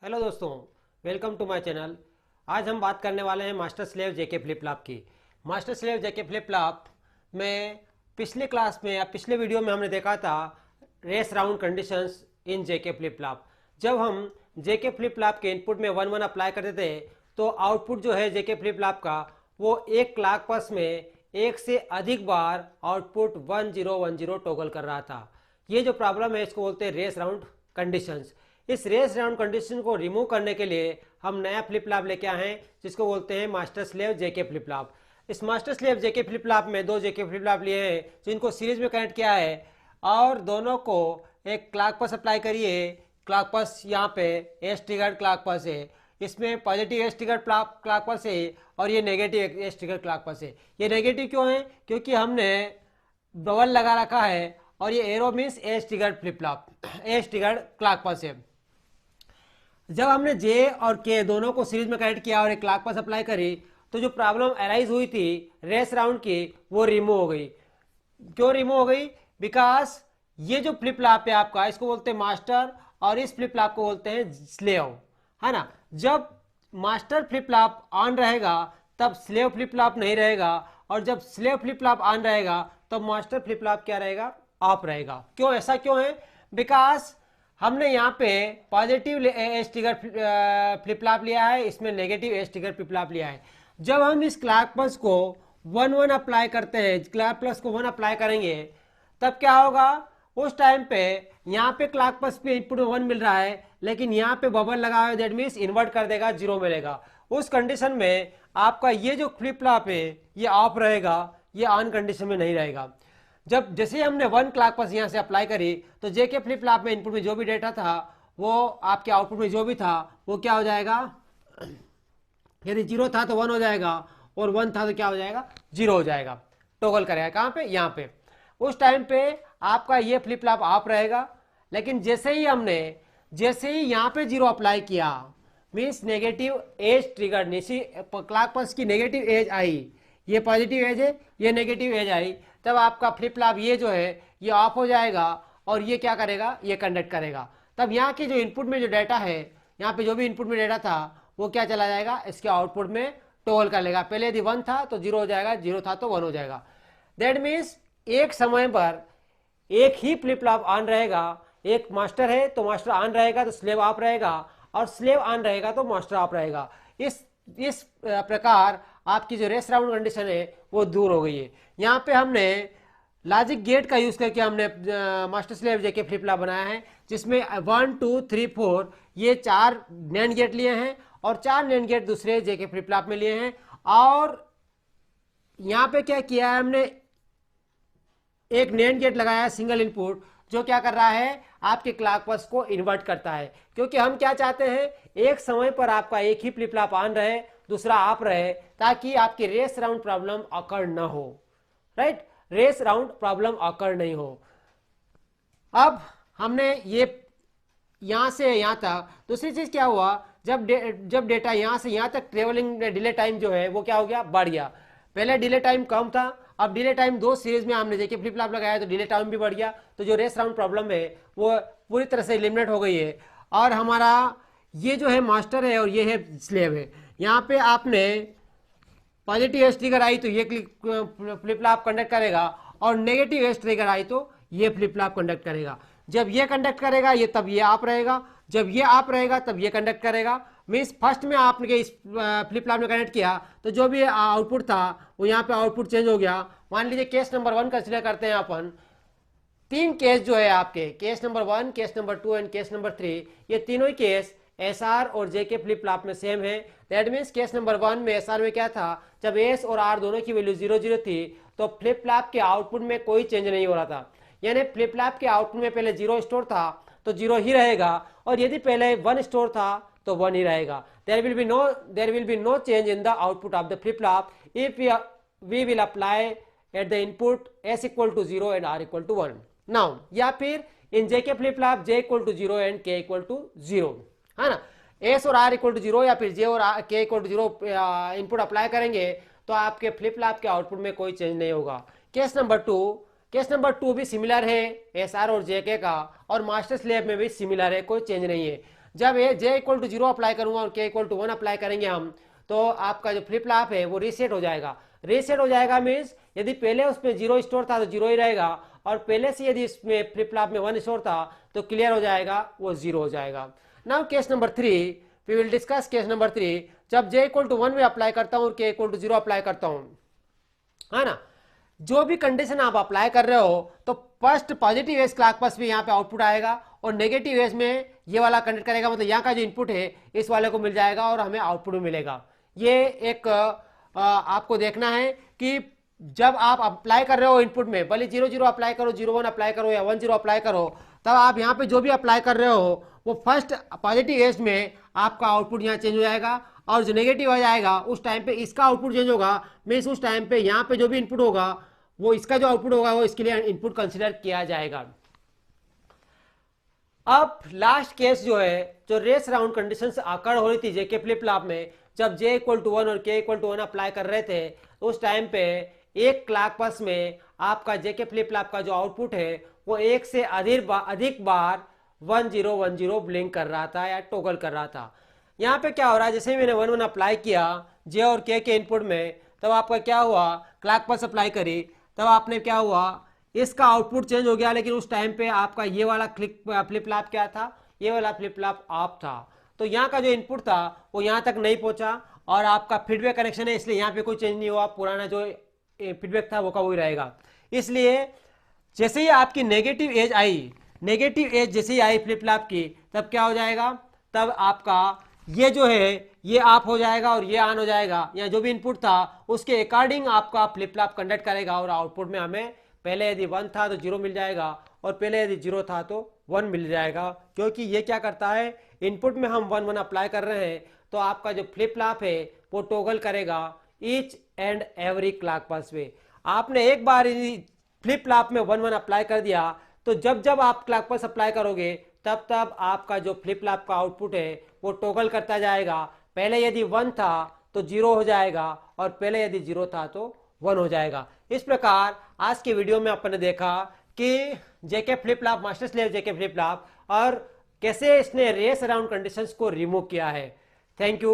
Hello दोस्तों, welcome to my channel. आज हम बात करने वाले हैं master slave JK flip flop की। Master slave JK flip flop में पिछले क्लास में या पिछले वीडियो में हमने देखा था race round conditions in JK flip flop. जब हम जेके फ्लिप फ्लॉप के इनपुट में 1-1 अप्लाई करते थे तो आउटपुट जो है जेके फ्लिप फ्लॉप का वो एक क्लॉक पल्स में एक से अधिक बार आउटपुट 1010 टॉगल कर रहा था। ये जो प्रॉब्लम है इसको बोलते हैं रेस राउंड कंडीशंस। इस रेस राउंड कंडीशन को रिमूव करने के लिए हम नया फ्लिप फ्लॉप लेके आए हैं जिसको बोलते हैं master slave JK flip flop. इस master slave JK flip flop में दो जेके फ्लिप फ्लॉप लिए हैं जिनको सीरीज में कनेक्ट किया है और दोनों को एक क्लॉक पल्स अप्लाई करिए। क्लॉक पल्स यहाँ पे एस ट्रिगर्ड क्लॉक पल्स है, इसमें positive S triggered clock pulse है और ये negative S triggered clock pulse है। ये नेगेटिव क्यों है? क्योंकि हमने बबल लगा रखा है और ये arrow means S triggered flip flop, S triggered clock pulse है। जब हमने जे और के दोनों को सीरीज में कनेक्ट किया और एक क्लॉक पल्स अप्लाई करी तो जो प्रॉब्लम अराइज हुई थी रेस राउंड की वो रिमूव हो गई। क्यों रिमूव हो गई? बिकॉज ये जो फ्लिप फ्लॉप है आपका इसको बोलते हैं मास्टर और इस फ्लिप फ्लॉप को बोलते हैं स्लेव, है ना। जब मास्टर फ्लिप फ्लॉप ऑन रहेगा तब स्लेव फ्लिप फ्लॉप नहीं रहेगा और जब स्लेव फ्लिप फ्लॉप ऑन रहेगा तब मास्टर फ्लिप फ्लॉप क्या रहेगा? ऑफ रहेगा। क्यों? ऐसा क्यों है? बिकॉज हमने यहाँ पे positive edge trigger flip flop लिया है, इसमें negative edge trigger flip flop लिया है। जब हम इस क्लॉक पल्स को 1-1 अप्लाई करते हैं, क्लॉक पल्स को 1 अप्लाई करेंगे तब क्या होगा? उस टाइम पे यहाँ पे क्लॉक पल्स पे इनपुट 1 मिल रहा है लेकिन यहाँ पे बबल लगा हुआ है, दैट मीन्स इन्वर्ट कर देगा, 0 मिलेगा। उस कंडीशन में आपका ये जो फ्लिप फ्लॉप है ये ऑफ रहेगा, ये ऑन कंडीशन में नहीं रहेगा। जब जैसे हमने 1 क्लॉक पल्स यहाँ से अप्लाई करी तो जेके फ्लिप फ्लॉप में इनपुट में जो भी डेटा था वो आपके आउटपुट में जो भी था वो क्या हो जाएगा? यदि 0 था तो 1 हो जाएगा और 1 था तो क्या हो जाएगा? 0 हो जाएगा। टॉगल करेगा कहाँ पे? यहाँ पे। उस टाइम पे आपका ये फ्लिप फ्लॉप ऑफ रहेगा। लेकिन जैसे ही यहाँ पे 0 अप्लाई किया means negative edge trigger, clock pulse की नेगेटिव एज आई, ये पॉजिटिव एज है, ये नेगेटिव एज आई, तब आपका फ्लिप फ्लॉप ये जो है ये ऑफ हो जाएगा और ये क्या करेगा? ये कंडक्ट करेगा। तब यहाँ की जो इनपुट में जो डाटा है, यहाँ पे जो भी इनपुट में डाटा था वो क्या चला जाएगा? इसके आउटपुट में टॉगल कर लेगा। पहले यदि 1 था तो 0 हो जाएगा, 0 था तो 1 हो जाएगा। दैट मीन्स एक समय पर एक ही फ्लिप फ्लॉप ऑन रहेगा। एक मास्टर है तो मास्टर ऑन रहेगा तो स्लेव ऑफ रहेगा और स्लेव ऑन रहेगा तो मास्टर ऑफ रहेगा। इस प्रकार आपकी जो रेस राउंड कंडीशन है वो दूर हो गई है। यहाँ पे हमने लॉजिक गेट का यूज करके हमने master slave JK flip flop बनाया है जिसमें 1 2 3 4 ये 4 नैंड गेट लिए हैं और 4 नैंड गेट दूसरे जेके फ्लिप फ्लॉप में लिए हैं। और यहाँ पे क्या किया है हमने? एक नैंड गेट लगाया है सिंगल इनपुट जो क्या कर रहा है? आपके क्लॉक पल्स को इन्वर्ट करता है। क्योंकि हम क्या चाहते हैं? एक समय पर आपका एक ही फ्लिप फ्लॉप ऑन रहे, दूसरा ऑफ रहे, ताकि आपकी रेस राउंड प्रॉब्लम अकर ना हो। राइट? रेस राउंड प्रॉब्लम अकर नहीं हो। अब हमने ये यहां से यहां तक, दूसरी चीज क्या हुआ? जब डेटा यहां से यहां तक ट्रेवलिंग डिले टाइम जो है वो क्या हो गया? बढ़ गया। पहले डिले टाइम कम था, अब डिले टाइम दो सीरीज में हमने जेके फ्लिप फ्लॉप लगाया तो डिले टाइम भी बढ़ गया। तो जो रेस राउंड प्रॉब्लम है वो पूरी तरह से एलिमिनेट हो गई है। और हमारा ये जो है मास्टर है और ये है स्लेव है। यहाँ पे आपने पॉजिटिव एज ट्रिगर आई तो ये फ्लिप फ्लॉप कंडक्ट करेगा और नेगेटिव एज ट्रिगर आई तो ये फ्लिप फ्लॉप कंडक्ट करेगा। जब ये कंडक्ट करेगा ये तब ये आप रहेगा, जब ये आप रहेगा तब ये कंडक्ट करेगा। मीन्स फर्स्ट में आपने इस फ्लिप फ्लॉप में कनेक्ट किया तो जो भी आउटपुट था वो यहाँ पे आउटपुट चेंज हो गया। मान लीजिए केस नंबर 1 कंसिडर करते हैं अपन। 3 केस जो है आपके, case number 1, case number 2 and case number 3, ये तीनों ही केस एसआर और जेके फ्लिप फ्लॉप में सेम है। दैट मीन्स केस नंबर 1 में एसआर में क्या था? जब एस और आर दोनों की वैल्यू 0-0 थी तो फ्लिप फ्लॉप के आउटपुट में कोई चेंज नहीं हो रहा था। यानी फ्लिप फ्लॉप के आउटपुट में पहले 0 स्टोर था तो 0 ही रहेगा और यदि पहले 1 स्टोर था तो 1 ही रहेगा। There will be no change in the output of the flip flop if we will apply at the input s equal to 0 and r equal to 1 now, या फिर इन JK flip flop j equal to 0 and k equal to 0, है ना। s और r equal to 0 या फिर j और k equal to 0 input apply करेंगे तो आपके फ्लिप फ्लॉप के आउटपुट में कोई चेंज नहीं होगा। केस नंबर 2 भी सिमिलर है एस आर और जेके का और मास्टर स्लेव में भी सिमिलर है, कोई चेंज नहीं है। जब ये जे इक्वल टू 0 अप्लाई करूंगा और के इक्वल टू 1 अप्लाई करेंगे हम, तो आपका जो फ्लिप फ्लॉप है वो रीसेट हो जाएगा। रीसेट हो जाएगा मीन्स यदि पहले उसमें 0 स्टोर था तो 0 ही रहेगा, और पहले से यदि इसमें फ्लिप फ्लॉप में 1 स्टोर था तो क्लियर हो जाएगा, वो 0 हो जाएगा। Now case number 3, we will discuss case number 3। जब जे इक्वल टू 1 में अप्लाई करता हूं और के इक्वल टू 0 अप्लाई करता हूं, है ना, जो भी कंडीशन आप अप्लाई कर रहे हो तो first positive edge clock pulse में यहाँ पे आउटपुट आएगा, और नेगेटिव एज में ये वाला कंडक्ट करेगा, मतलब यहाँ का जो इनपुट है इस वाले को मिल जाएगा और हमें आउटपुट भी मिलेगा। ये एक आपको देखना है कि जब आप अप्लाई कर रहे हो इनपुट में, भले 0 0 अप्लाई करो, 0 1 अप्लाई करो या 1 0 अप्लाई करो, तब आप यहाँ पे जो भी अप्लाई कर रहे हो वो फर्स्ट पॉजिटिव एज में आपका आउटपुट यहाँ चेंज हो जाएगा, और जो नेगेटिव आ जाएगा उस टाइम पे इसका आउटपुट चेंज होगा। मीन्स उस टाइम पे यहाँ पे जो भी इनपुट होगा वो इसका जो आउटपुट होगा वो इसके लिए इनपुट कंसिडर किया जाएगा। अब लास्ट केस जो है, जो रेस राउंड कंडीशन अकर हो रही थी जेके फ्लिप फ्लॉप में, जब जे इक्वल टू 1 और के इक्वल टू 1 अप्लाई कर रहे थे, तो उस टाइम पे एक क्लॉक पल्स में आपका जेके फ्लिप फ्लॉप का जो आउटपुट है वो एक से अधिक बार 1 0 1 0 ब्लिंक कर रहा था या टोगल कर रहा था। यहाँ पे क्या हो रहा है, जैसे मैंने 1 1 अप्लाई किया जे और के इनपुट में, तब आपका क्या हुआ, क्लॉक पल्स अप्लाई करी, तब आपने क्या हुआ, इसका आउटपुट चेंज हो गया, लेकिन उस टाइम पे आपका ये वाला फ्लिप फ्लॉप क्या था, ये वाला फ्लिप फ्लॉप ऑफ था। तो यहाँ का जो इनपुट था वो यहाँ तक नहीं पहुंचा, और आपका फीडबैक कनेक्शन है इसलिए यहाँ पे कोई चेंज नहीं हुआ, पुराना जो फीडबैक था वो का वही रहेगा। इसलिए जैसे ही आपकी नेगेटिव एज आई, नेगेटिव एज जैसे ही आई फ्लिप फ्लॉप की, तब क्या हो जाएगा, तब आपका ये जो है ये ऑफ हो जाएगा और ये ऑन हो जाएगा। या जो भी इनपुट था उसके अकॉर्डिंग आपका फ्लिप फ्लॉप कंडक्ट करेगा, और आउटपुट में हमें पहले यदि 1 था तो 0 मिल जाएगा, और पहले यदि 0 था तो 1 मिल जाएगा। क्योंकि ये क्या करता है, इनपुट में हम 1 1 अप्लाई कर रहे हैं तो आपका जो फ्लिप फ्लॉप है वो टॉगल करेगा each and every clock pulse में। आपने एक बार फ्लिप फ्लॉप में 1 1 अप्लाई कर दिया तो जब जब आप क्लॉक पल्स अप्लाई करोगे तब तब आपका जो फ्लिप फ्लॉप का आउटपुट है वो टॉगल करता जाएगा। पहले यदि 1 था तो 0 हो जाएगा, और पहले यदि 0 था तो 1 हो जाएगा। इस प्रकार आज के वीडियो में अपन ने देखा कि जेके flip flop, master slave JK flip flop, और कैसे इसने रेस अराउंड कंडीशंस को रिमूव किया है। Thank you.